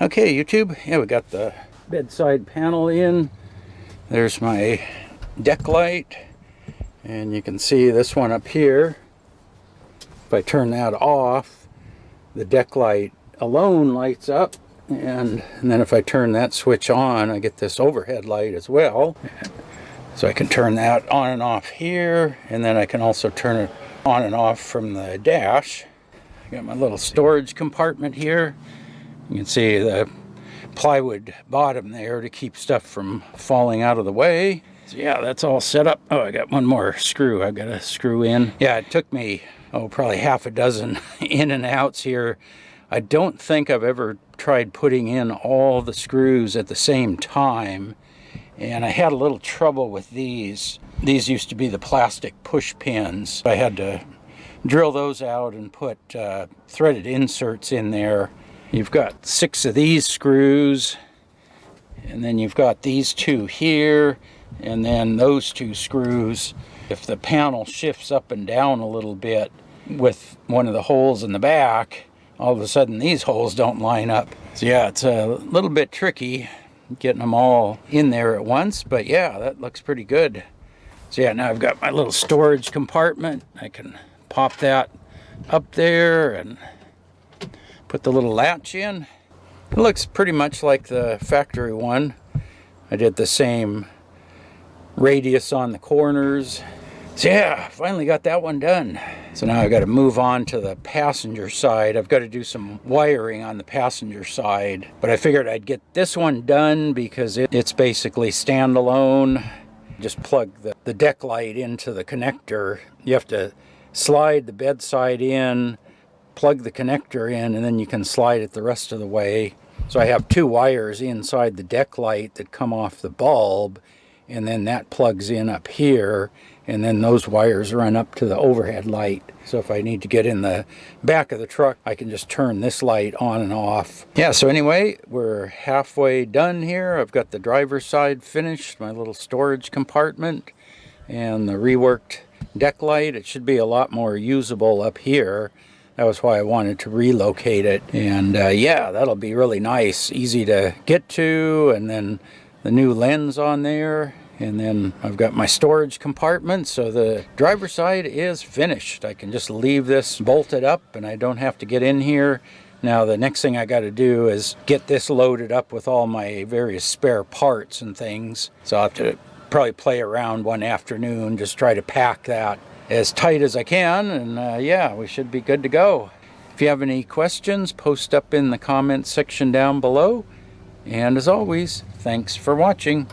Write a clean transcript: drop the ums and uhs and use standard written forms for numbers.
Okay, YouTube, yeah, we got the bedside panel in. There's my deck light, and you can see this one up here. If I turn that off, the deck light alone lights up, and then if I turn that switch on, I get this overhead light as well. So I can turn that on and off here, and then I can also turn it on and off from the dash. I got my little storage compartment here. You can see the plywood bottom there to keep stuff from falling out of the way. So yeah, that's all set up. Oh, I got one more screw I've got to screw in. Yeah, it took me, probably half a dozen in and outs here. I don't think I've ever tried putting in all the screws at the same time. And I had a little trouble with these. These used to be the plastic push pins. I had to drill those out and put threaded inserts in there. You've got 6 of these screws, and then you've got these 2 here, and then those 2 screws. If the panel shifts up and down a little bit with one of the holes in the back, all of a sudden these holes don't line up. So yeah, it's a little bit tricky getting them all in there at once, but yeah, that looks pretty good. So yeah, now I've got my little storage compartment. I can pop that up there and put the little latch in. It looks pretty much like the factory one. I did the same radius on the corners. So yeah, finally got that one done. So now I've got to move on to the passenger side. I've got to do some wiring on the passenger side, but I figured I'd get this one done because it's basically standalone. Just plug the deck light into the connector. You have to slide the bedside in, plug the connector in, and then you can slide it the rest of the way. So I have 2 wires inside the deck light that come off the bulb, and then that plugs in up here, and then those wires run up to the overhead light. So if I need to get in the back of the truck, I can just turn this light on and off. Yeah, so anyway, we're halfway done here. I've got the driver's side finished, my little storage compartment, and the reworked deck light. It should be a lot more usable up here. That was why I wanted to relocate it. And yeah, that'll be really nice, easy to get to, and then the new lens on there. And then I've got my storage compartment, so the driver's side is finished. I can just leave this bolted up and I don't have to get in here. Now the next thing I got to do is get this loaded up with all my various spare parts and things. So I'll have to probably play around one afternoon, just try to pack that as tight as I can, and yeah, we should be good to go. If you have any questions, post up in the comments section down below. And as always, thanks for watching.